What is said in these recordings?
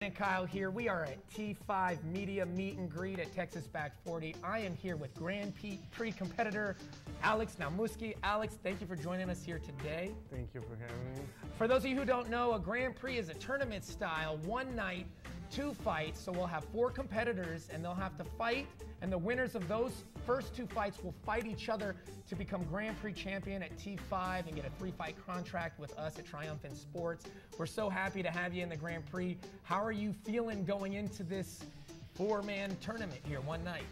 And Kyle here. We are at T5 Media Meet and Greet at Texas Back 40. I am here with Grand Prix competitor Alex Namuski. Alex, thank you for joining us here today. Thank you for having me. For those of you who don't know, a Grand Prix is a tournament style, one night, two fights. So we'll have four competitors and they'll have to fight, and the winners of those first two fights will fight each other to become Grand Prix champion at T5 and get a 3-fight contract with us at Triumphant Sports. We're so happy to have you in the Grand Prix. How are you feeling going into this 4-man tournament here one night?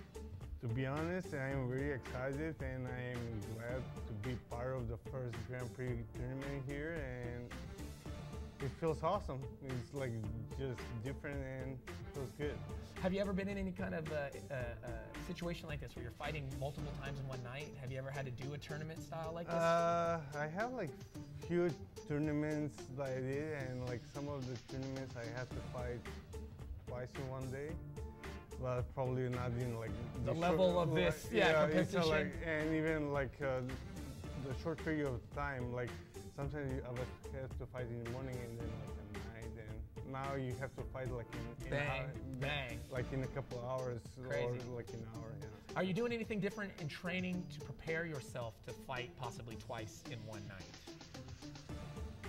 To be honest, I am very excited and I am glad to be part of the first Grand Prix tournament here, and it feels awesome. It's like just different and feels good. Have you ever been in any kind of situation like this where you're fighting multiple times in one night? Have you ever had to do a tournament style like this? I have like few tournaments that I did, and like some of the tournaments I had to fight twice in one day. But probably not in like the level of this, competition. Like, and even like the short period of time, like sometimes I would have to fight in the morning and then like at night, and now you have to fight like in bang, like in a couple of hours. Crazy. Or like an hour. Yeah. Are you doing anything different in training to prepare yourself to fight possibly twice in one night?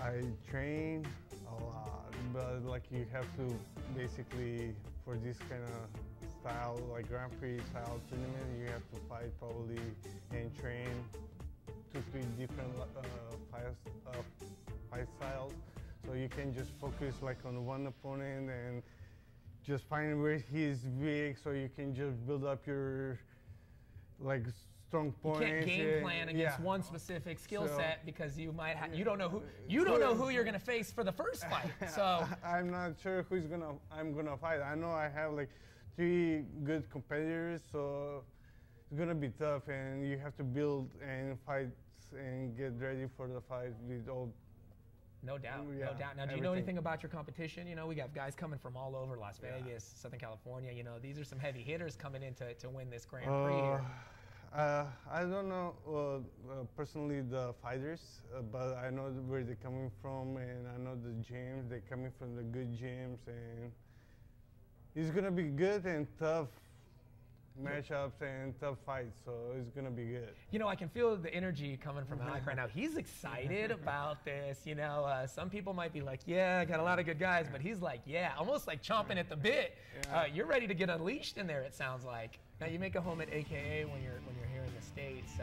I train a lot, but like you have to basically, for this kind of style, like Grand Prix style tournament, you have to fight probably and train 2-3 different fight styles. So you can just focus like on one opponent and just find where he's weak, so you can just build up your like strong points. You can't game plan against one specific skill set because you might you don't know who you're gonna face for the first fight. So I'm not sure I'm gonna fight. I know I have like 3 good competitors, so it's gonna be tough, and you have to build and fight and get ready for the fight with all. No doubt, no doubt. Now, do you know anything about your competition? You know, we got guys coming from all over, Las Vegas, Southern California. You know, these are some heavy hitters coming in to win this Grand Prix here. I don't know personally the fighters, but I know where they're coming from, and I know the gyms. They're coming from the good gyms, and it's gonna be good and tough matchups and tough fights, so it's gonna be good. You know, I can feel the energy coming from Alec right now. He's excited about this. You know, some people might be like, yeah, I got a lot of good guys, but he's like, yeah, almost like chomping at the bit. You're ready to get unleashed in there, it sounds like. Now, you make a home at AKA when you're here in the States.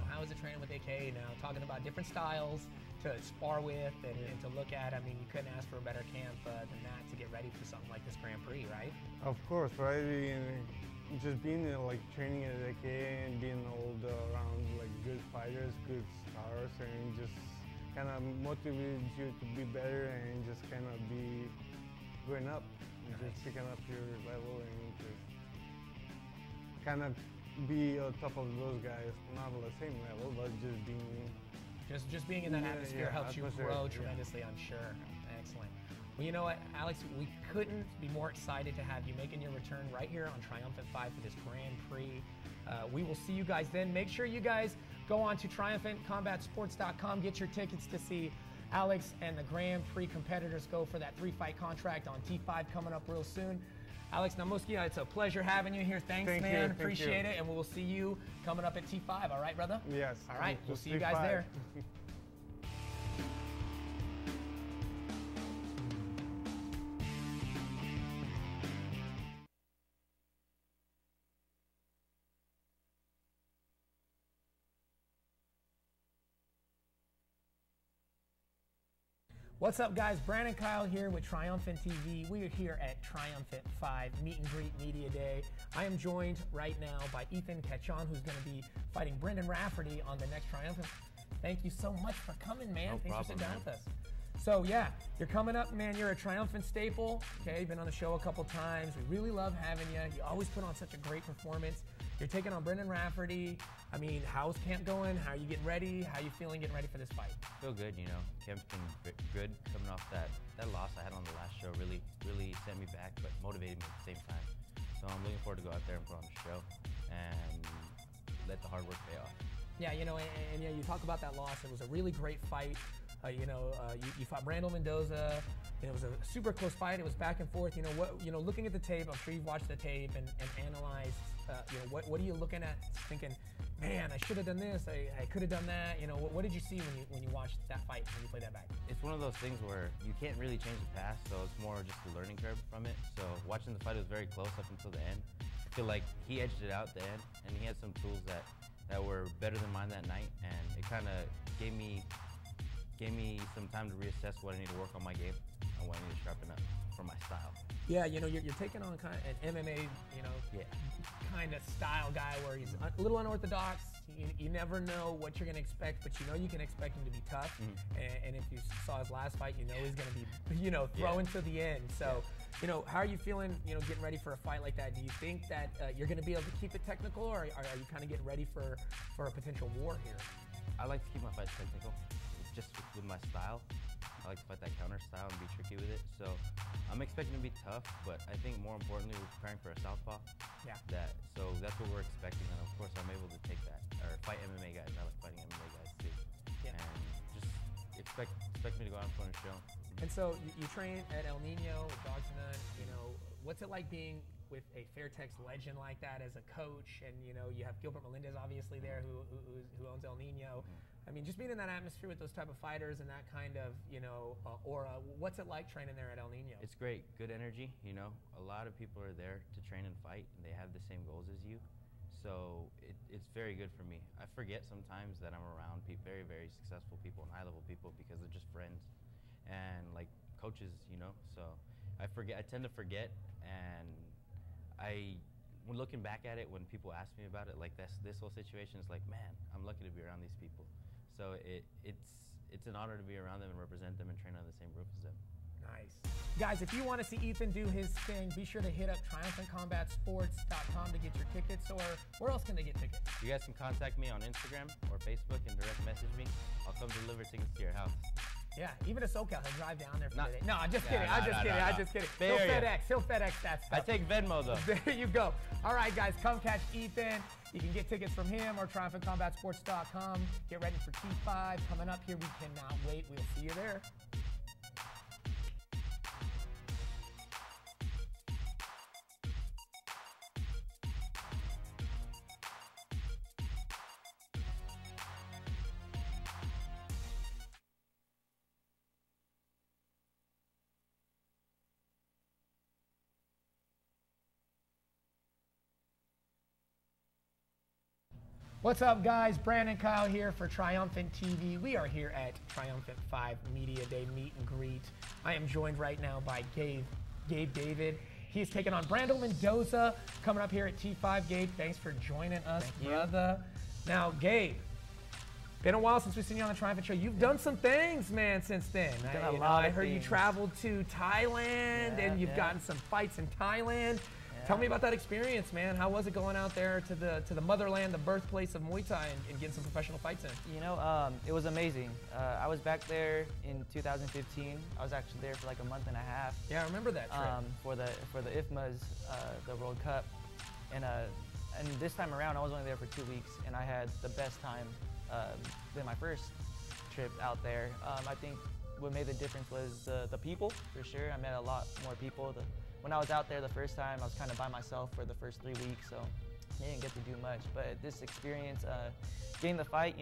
How is it training with AKA now? Talking about different styles to spar with and to look at. I mean, you couldn't ask for a better camp than that to get ready for something like this Grand Prix, right? Of course, right? Just being like training at AKA and being all around like good fighters, good stars, and just kind of motivates you to be better and just kind of be going up, and just picking up your level and just kind of be on top of those guys, not on the same level, but just being being in that atmosphere helps you grow tremendously, I'm sure. Excellent. Well, you know what, Alex, we couldn't be more excited to have you making your return right here on Triumphant 5 for this Grand Prix. We will see you guys then. Make sure you guys go on to triumphantcombatsports.com, get your tickets to see Alex and the Grand Prix competitors go for that 3-fight contract on T5 coming up real soon. Alex Namuski, it's a pleasure having you here. Thanks, man. Appreciate it. And we will see you coming up at T5. All right, brother? Yes. All right. We'll see you guys there. What's up, guys? Brandon Kyle here with Triumphant TV. We are here at Triumphant 5 Meet and Greet Media Day. I am joined right now by Ethan Cachon, who's going to be fighting Brendan Rafferty on the next Triumphant. Thank you so much for coming, man. Thanks for sitting down with us. So yeah, you're coming up, man. You're a Triumphant staple. Okay, you've been on the show a couple times. We really love having you. You always put on such a great performance. You're taking on Brendan Rafferty. I mean, how's camp going? How are you getting ready? How are you feeling getting ready for this fight? Feel good, you know. Camp's been good coming off that loss I had on the last show. Really sent me back, but motivated me at the same time. So I'm looking forward to go out there and put on the show and let the hard work pay off. Yeah, you know, and yeah, you talk about that loss. It was a really great fight. You fought Randall Mendoza. it was a super close fight. It was back and forth. Looking at the tape, I'm sure you've watched the tape and analyzed. What are you looking at, thinking, man, I should have done this. I could have done that. What did you see when you watched that fight, when you played that back? It's one of those things where you can't really change the past, so it's more just a learning curve from it. So watching the fight, it was very close up until the end. I feel like he edged it out at the end, and he had some tools that were better than mine that night, and it kind of gave me some time to reassess what I need to work on my game and what I need to sharpen up for my style. Yeah, you're taking on kind of an MMA, kind of style guy where he's a little unorthodox. You never know what you're going to expect, but you can expect him to be tough. And if you saw his last fight, he's going to be, throwing to the end. So, how are you feeling, getting ready for a fight like that? Do you think that you're going to be able to keep it technical, or are you kind of getting ready for a potential war here? I like to keep my fights technical, just with my style. I like to fight that counter style and be tricky with it. So I'm expecting to be tough, but I think more importantly, we're preparing for a southpaw. Yeah. So that's what we're expecting, and of course I'm able to take that, or fight MMA guys. I like fighting MMA guys too. Yeah. And just expect me to go out and put on a show. And so you train at El Nino with Dogson. What's it like being with a Fairtex legend like that as a coach? And you have Gilbert Melendez obviously there, who owns El Nino. I mean, just being in that atmosphere with those type of fighters and that kind of aura. What's it like training there at El Nino? It's great, good energy. A lot of people are there to train and fight, and they have the same goals as you. So it's very good for me. I forget sometimes that I'm around very, very successful people and high-level people because they're just friends and like coaches, So I tend to forget, and when looking back at it, when people ask me about it, like this whole situation is like, man, I'm lucky to be around these people. So it's an honor to be around them and represent them and train under the same roof as them. Nice. Guys, if you want to see Ethan do his thing, be sure to hit up triumphantcombatsports.com to get your tickets, or where else can they get tickets? You guys can contact me on Instagram or Facebook and direct message me. I'll come deliver tickets to your house. Yeah, even a SoCal, he'll drive down there for the day. No, I'm just kidding. I'm just kidding. He'll FedEx that stuff. I take Venmo though. There you go. All right, guys, come catch Ethan. You can get tickets from him or triumphantcombatsports.com. Get ready for T5 coming up here. We cannot wait. We'll see you there. What's up, guys? Brandon Kyle here for Triumphant TV. We are here at Triumphant 5 Media Day meet and greet. I am joined right now by Gabe David. He's taking on Brando Mendoza coming up here at T5. Gabe, thanks for joining us, brother. Now, Gabe, been a while since we've seen you on the Triumphant show. You've done some things, man, since then. I heard you traveled to Thailand, and you've gotten some fights in Thailand. Tell me about that experience, man. How was it going out there to the motherland, the birthplace of Muay Thai, and getting some professional fights in? It was amazing. I was back there in 2015. I was actually there for like a month and a half. Yeah, I remember that trip. For the IFMAs, the World Cup, and this time around I was only there for 2 weeks, and I had the best time than my first trip out there. I think what made the difference was the people, for sure. I met a lot more people. When I was out there the first time, I was kind of by myself for the first 3 weeks, so I didn't get to do much. But this experience, getting the fight,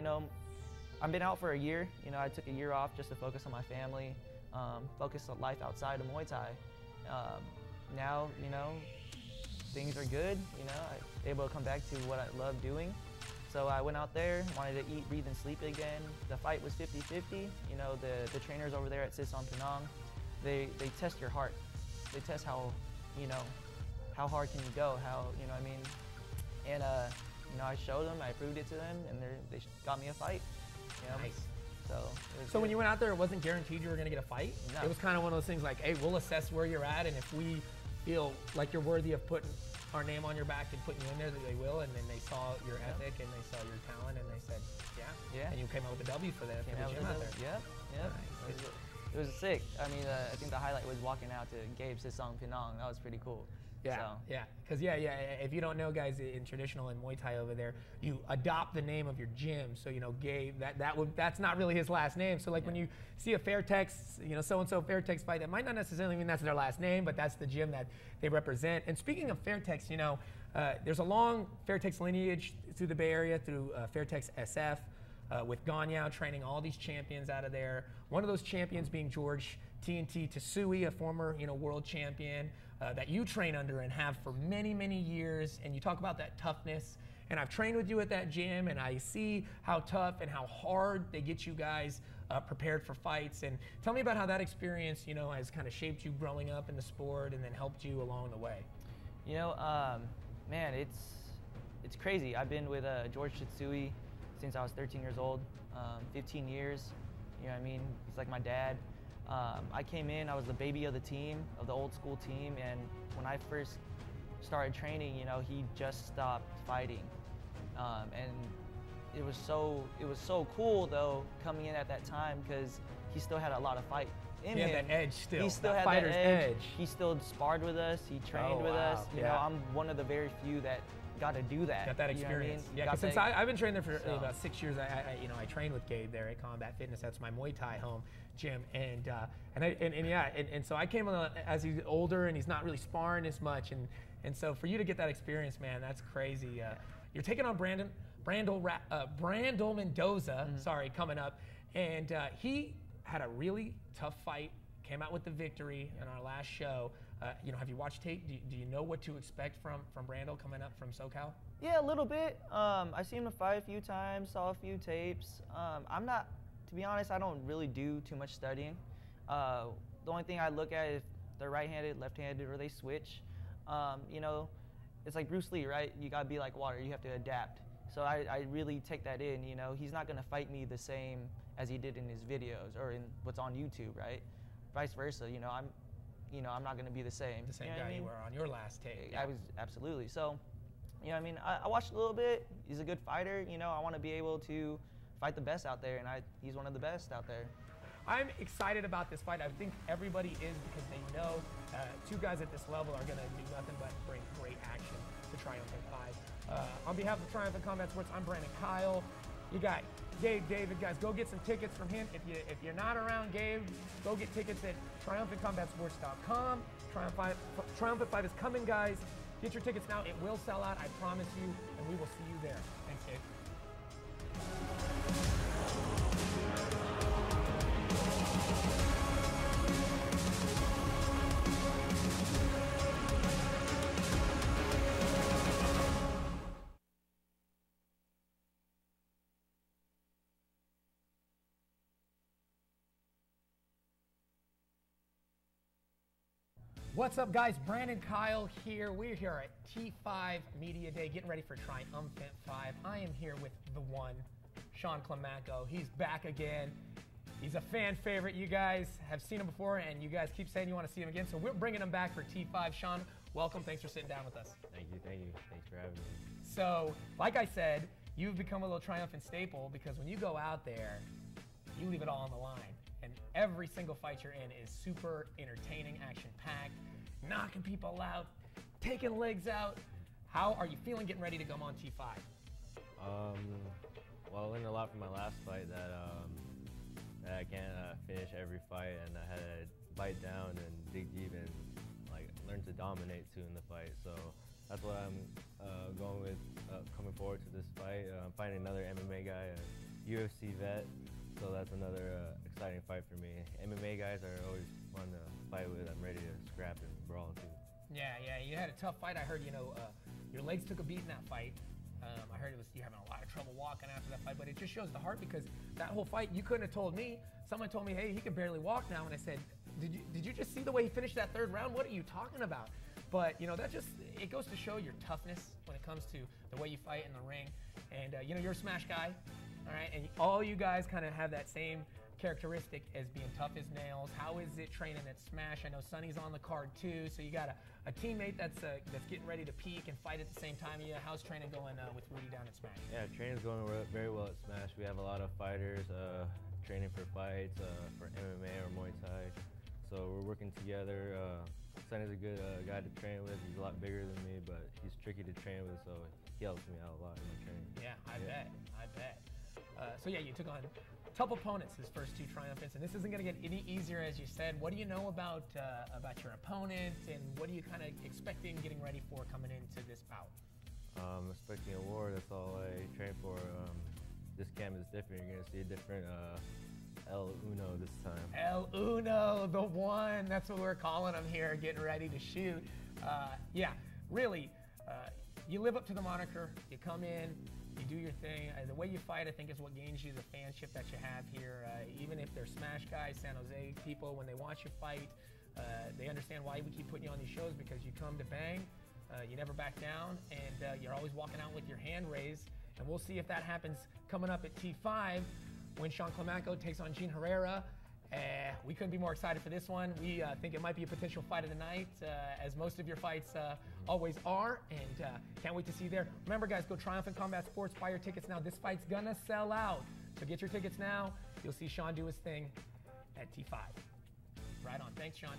I've been out for a year. I took a year off just to focus on my family, focus on life outside of Muay Thai. Now, things are good. I'm able to come back to what I love doing. So I went out there, wanted to eat, breathe, and sleep again. The fight was 50-50. The trainers over there at Sitson Penang, they test your heart. They test how hard can you go, and I showed them, I proved it to them, and they got me a fight. Nice. So when you went out there, it wasn't guaranteed you were going to get a fight? No. It was kind of one of those things like, hey, we'll assess where you're at, and if we feel like you're worthy of putting our name on your back and putting you in there, that they will, and then they saw your ethic and they saw your talent, and they said, yeah. And you came out with a W for the gym out there. Yep. Nice. It was sick. I mean, I think the highlight was walking out to Gabe Sisong Pinong. That was pretty cool. Yeah, So. yeah. Because if you don't know, guys, in traditional and Muay Thai over there, you adopt the name of your gym. So Gabe, that's not really his last name. So like when you see a Fairtex, so and so Fairtex fight, that might not necessarily mean that's their last name, but that's the gym that they represent. And speaking of Fairtex, there's a long Fairtex lineage through the Bay Area through Fairtex SF. With Ganyao training all these champions out of there. One of those champions being George TNT Tsui, a former world champion that you train under and have for many, many years. And you talk about that toughness. And I've trained with you at that gym, and I see how tough and how hard they get you guys prepared for fights. And tell me about how that experience, has kind of shaped you growing up in the sport and then helped you along the way. Man, it's crazy. I've been with George Tsui since I was 13 years old, 15 years, you know what I mean? He's like my dad. I came in, I was the baby of the team, of the old school team, and when I first started training, he just stopped fighting. And it was so cool though, coming in at that time, because he still had a lot of fight in him. He had that edge still. He still that had fighter's that edge. edge. He still sparred with us, he trained with us. I'm one of the very few that got to do that. Got that experience. You know what I mean? Yeah, since I've been training there for about 6 years, I trained with Gabe there at Combat Fitness. That's my Muay Thai home gym, and so I came on as he's older and he's not really sparring as much, and so for you to get that experience, man, that's crazy. You're taking on Brandel Mendoza, coming up, and he had a really tough fight. Came out with the victory in our last show. Have you watched tape? Do you know what to expect from Brandel coming up from SoCal? Yeah, a little bit. I seen him fight a few times, saw a few tapes. To be honest, I don't really do too much studying. The only thing I look at is if they're right-handed, left-handed, or they switch. It's like Bruce Lee, right? You gotta be like water. You have to adapt. So I really take that in. He's not gonna fight me the same as he did in his videos or in what's on YouTube, right? Vice versa. I'm not going to be the same. The same guy you were on your last tape. I was, absolutely. So, I watched a little bit. He's a good fighter. I want to be able to fight the best out there, and he's one of the best out there. I'm excited about this fight. I think everybody is, because they know two guys at this level are going to do nothing but bring great action to Triumphant 5. On behalf of Triumphant Combat Sports, I'm Brandon Kyle. You got Gabe David, guys. Go get some tickets from him. If you're not around Gabe, go get tickets at triumphantcombatsports.com. Triumphant 5 is coming, guys. Get your tickets now. It will sell out, I promise you, and we will see you there. Thanks, Gabe. What's up, guys? Brandon Kyle here. We're here at T5 Media Day, getting ready for Triumphant 5. I am here with the one, Sean Climaco. He's back again. He's a fan favorite. You guys have seen him before, and you guys keep saying you want to see him again, so we're bringing him back for T5. Sean, welcome. Thanks for sitting down with us. Thank you. Thanks for having me. So, like I said, you've become a little Triumphant staple, because when you go out there, you leave it all on the line. And every single fight you're in is super entertaining, action-packed, knocking people out, taking legs out. How are you feeling getting ready to come on T5? Well, I learned a lot from my last fight that I can't finish every fight, and I had to bite down and dig deep and learn to dominate too in the fight. So that's what I'm going with coming forward to this fight. I'm fighting another MMA guy, a UFC vet. So that's another exciting fight for me. MMA guys are always fun to fight with. I'm ready to scrap and brawl too. Yeah, you had a tough fight. I heard, your legs took a beat in that fight. I heard you're having a lot of trouble walking after that fight, but it just shows the heart, because that whole fight, you couldn't have told me. Someone told me, hey, he can barely walk now, and I said, did you just see the way he finished that third round? What are you talking about? But, it goes to show your toughness when it comes to the way you fight in the ring. And, you're a smash guy. All right, and all you guys kind of have that same characteristic as being tough as nails. How is it training at Smash? I know Sonny's on the card too, so you got a teammate that's getting ready to peak and fight at the same time. Yeah, how's training going with Rudy down at Smash? Yeah, training's going very well at Smash. We have a lot of fighters training for fights, for MMA or Muay Thai. So we're working together. Sonny's a good guy to train with. He's a lot bigger than me, but he's tricky to train with, so he helps me out a lot in my training. Yeah, I bet. So yeah, you took on tough opponents this first 2 Triumphants, and this isn't going to get any easier, as you said. What do you know about your opponent, and what are you kind of expecting, getting ready for coming into this bout? I'm expecting a war. That's all I train for. This camp is different. You're going to see a different El Uno this time. El Uno, the one. That's what we're calling him here, getting ready to shoot. Yeah, really, you live up to the moniker. You come in, you do your thing. The way you fight, I think, is what gains you the fanship that you have here. Even if they're Smash guys, San Jose people, when they watch you fight, they understand why we keep putting you on these shows, because you come to bang, you never back down, and you're always walking out with your hand raised. And we'll see if that happens coming up at T5 when Sean Climaco takes on Gene Herrera. We couldn't be more excited for this one. We think it might be a potential fight of the night, as most of your fights always are, and can't wait to see you there. Remember, guys, go Triumphant Combat Sports, buy your tickets now. This fight's gonna sell out, so get your tickets now. You'll see Sean do his thing at T5. Right on. Thanks, Sean.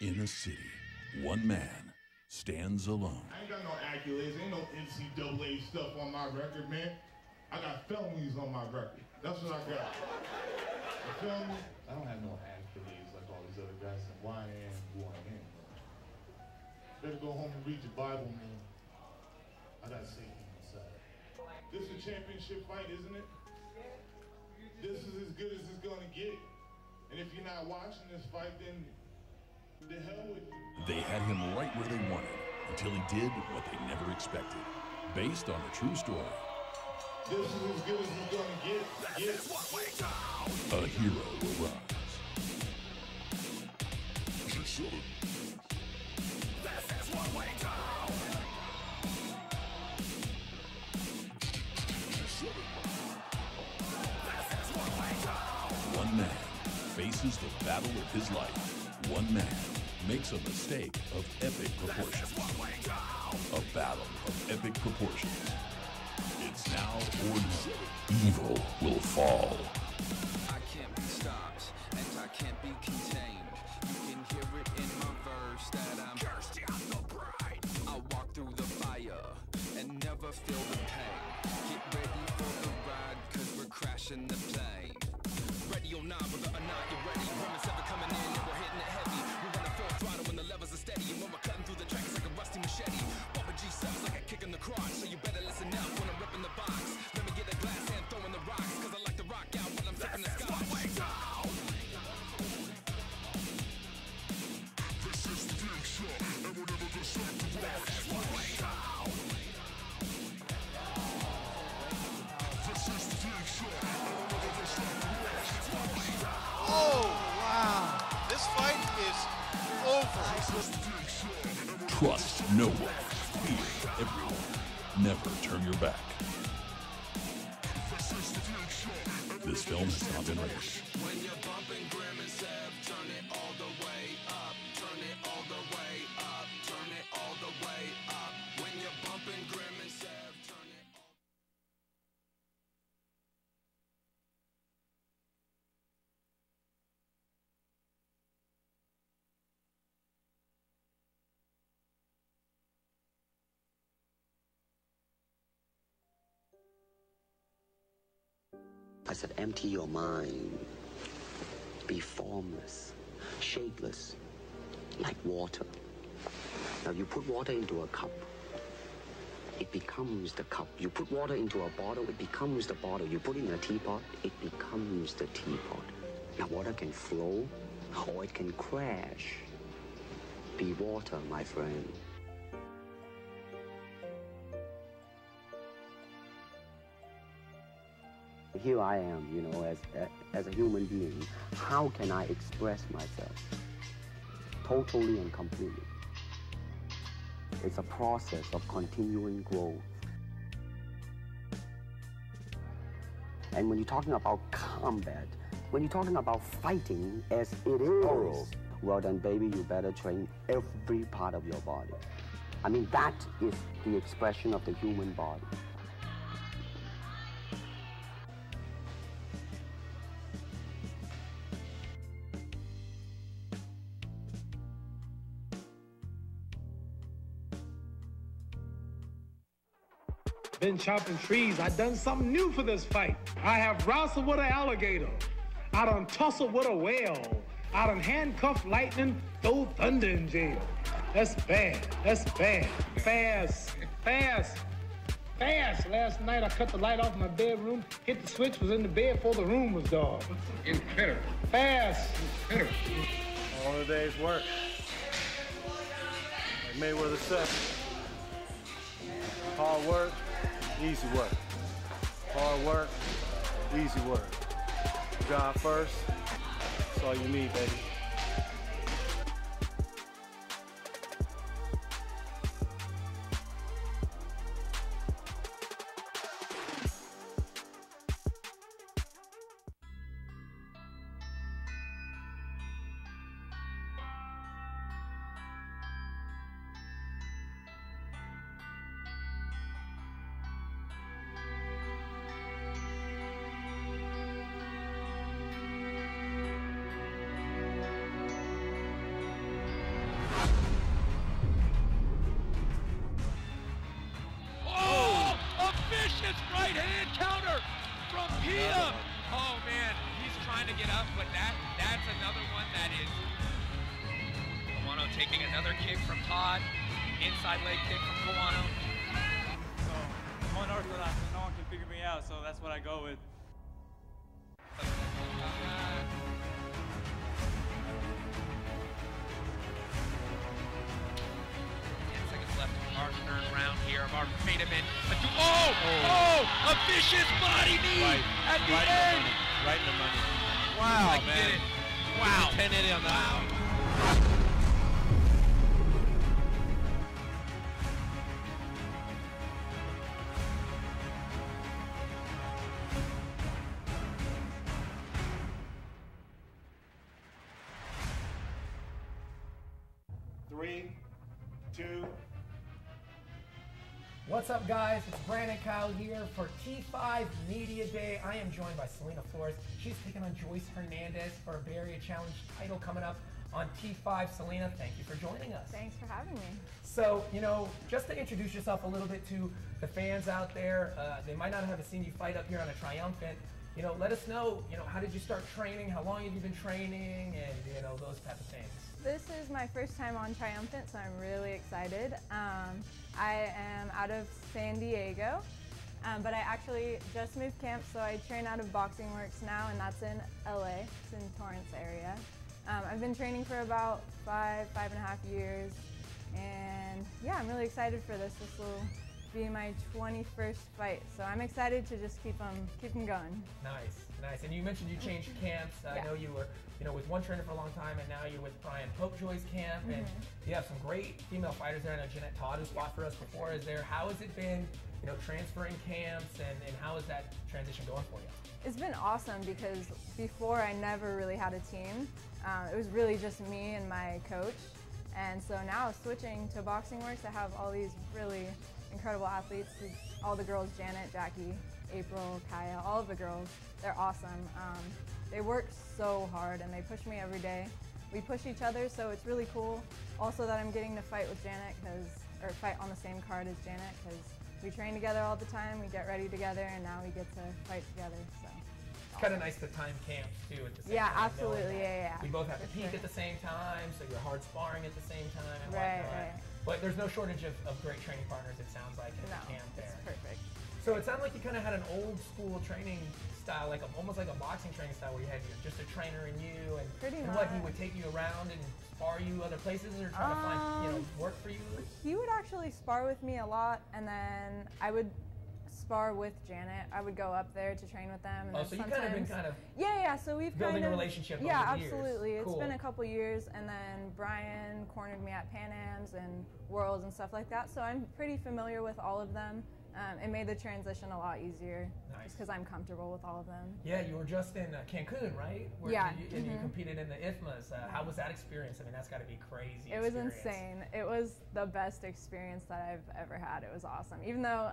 In a city, one man stands alone. I ain't got no accolades, ain't no NCAA stuff on my record, man. I got felonies on my record. That's what I got. You feel me? I don't have no accolades like all these other guys, and why I am who I am. Better go home and read your Bible, man. I got Satan inside. This is a championship fight, isn't it? This is as good as it's gonna get. And if you're not watching this fight, then the hell with you. They had him right where they wanted until he did what they never expected. Based on a true story. This is as good as it's gonna get. This is what we do. A hero will rise. This is what we do. One man faces the battle of his life. One man makes a mistake of epic proportions. A battle of epic proportions. It's now or never. Evil will fall. I can't be stopped, and I can't be contained. You can hear it in my verse that I'm cursed, I'm no pride. I walk through the fire and never feel the pain. Get ready for the ride, cause we're crashing the plane. Ready or not, whether or not you're ready. Women's ever coming in and we're hitting it heavy. We run a full throttle when the levers are steady. And when we're cutting through the tracks like a rusty machete. Bumping G7s like a kick in the crotch. So you better listen up when I'm ripping the box. Let me get a glass and throwing the rocks. Cause I like to rock out while I'm sipping the scotch. This is the future, and we'll never go stop to watch. This is what we do. This is the future, and we'll never go stop to watch. This is what we do. Oh, wow. This fight is over. Trust no one. Fear everyone. Never turn your back. This film has not been rated. When you're bumping Grim and Sev, turn it all the way up. Turn it all the way up. Turn it all the way up. When you're bumping Grim and Sev, turn it all. I said, empty your mind. Be formless, shapeless, like water. Now you put water into a cup, it becomes the cup. You put water into a bottle, it becomes the bottle. You put it in a teapot, it becomes the teapot. Now water can flow, or it can crash. Be water, my friend. here I am, you know, as a human being. How can I express myself totally and completely? It's a process of continuing growth. And when you're talking about combat, when you're talking about fighting as it is, well then, baby, you better train every part of your body. I mean, that is the expression of the human body. Been chopping trees. I done something new for this fight. I have wrestled with an alligator. I done tussled with a whale. I done handcuffed lightning, throw thunder in jail. That's bad. That's bad. Fast. Fast. Fast. Last night I cut the light off my bedroom, hit the switch, was in the bed before the room was dark. Incredible. Fast. Incredible. All the day's work. Like Mayweather said, hard work, easy work. Hard work, easy work. God first, that's all you need, baby. Right hand counter from Pia. Oh man, he's trying to get up, but that's another one that is. Kawano taking another kick from Todd. Inside leg kick from Kawano. So I'm unorthodox and no one can figure me out, so that's what I go with. 10 seconds left. Our turn round here. Our main event. A vicious body knee at the end. Right in the money. Wow, man. Did it. Wow. 1080 on that. Wow. Three, two. What's up, guys? It's Brandon Kyle here for T5 Media Day. I am joined by Selena Flores. She's taking on Joyce Hernandez for a Bay Area Challenge title coming up on T5. Selena, thank you for joining us. Thanks for having me. So, you know, just to introduce yourself a little bit to the fans out there, they might not have seen you fight up here on a Triumphant. You know, let us know, you know, how did you start training? How long have you been training? And, you know, those type of things. This is my first time on Triumphant, so I'm really excited. I am out of San Diego, but I actually just moved camp, so I train out of Boxing Works now, and that's in LA. It's in Torrance area. I've been training for about 5.5 years, and yeah, I'm really excited for this. This will be my 21st fight, so I'm excited to just keep them going. Nice, nice. And you mentioned you changed camps. I know you were, you know, with one trainer for a long time, and now you're with Brian Popejoy's camp, and you have some great female fighters there. I know Jeanette Todd, who fought for us before, is there. How has it been, you know, transferring camps, and how is that transition going for you? It's been awesome because before I never really had a team. It was really just me and my coach, and so now switching to Boxing Works, I have all these really incredible athletes. All the girls, Janet, Jackie, April, Kaya, all of the girls, they're awesome. They work so hard and they push me every day. We push each other, so it's really cool. Also that I'm getting to fight with Janet, or fight on the same card as Janet, because we train together all the time, we get ready together, and now we get to fight together. So it's kind of nice to time camps too at the same time. Yeah, absolutely, yeah. We both have to peak at the same time, so you're hard sparring at the same time and whatnot. Right. But there's no shortage of great training partners, it sounds like, in the camp there. It's perfect. So it sounded like you kind of had an old school training style, like almost like a boxing training style, where you had just a trainer and you, and what, he would take you around and spar you other places, or try to find, you know, work for you? He would actually spar with me a lot, and then I would spar with Janet. I would go up there to train with them. And Oh, then so you've kind of been yeah. So we've building kind of a relationship yeah, over the years. absolutely. Cool. It's been a couple years, and then Brian cornered me at Pan Ams and Worlds and stuff like that. So I'm pretty familiar with all of them. It made the transition a lot easier, just because I'm comfortable with all of them. Yeah, you were just in Cancun, right? Where yeah. And you competed in the IFMAs. How was that experience? I mean, that's got to be crazy. It was insane. It was the best experience that I've ever had. It was awesome. Even though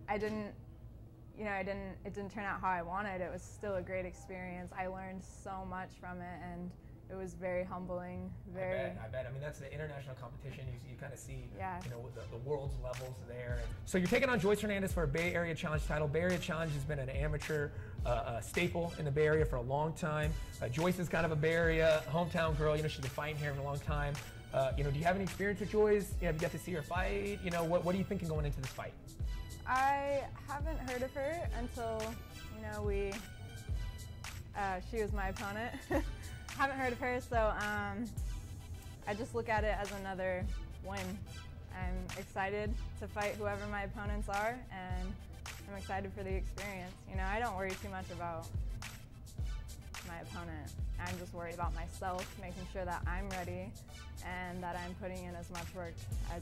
it didn't turn out how I wanted, it was still a great experience. I learned so much from it, and it was very humbling. I bet. I mean, that's the international competition. You kind of see, the world's levels there. So you're taking on Joyce Hernandez for a Bay Area Challenge title. Bay Area Challenge has been an amateur staple in the Bay Area for a long time. Joyce is kind of a Bay Area hometown girl. She's been fighting here for a long time. Do you have any experience with Joyce? Have you got to see her fight? What are you thinking going into this fight? I haven't heard of her until, she was my opponent. Haven't heard of her, so I just look at it as another win. I'm excited to fight whoever my opponents are, and I'm excited for the experience. I don't worry too much about my opponent. I'm just worried about myself, making sure that I'm ready and that I'm putting in as much work as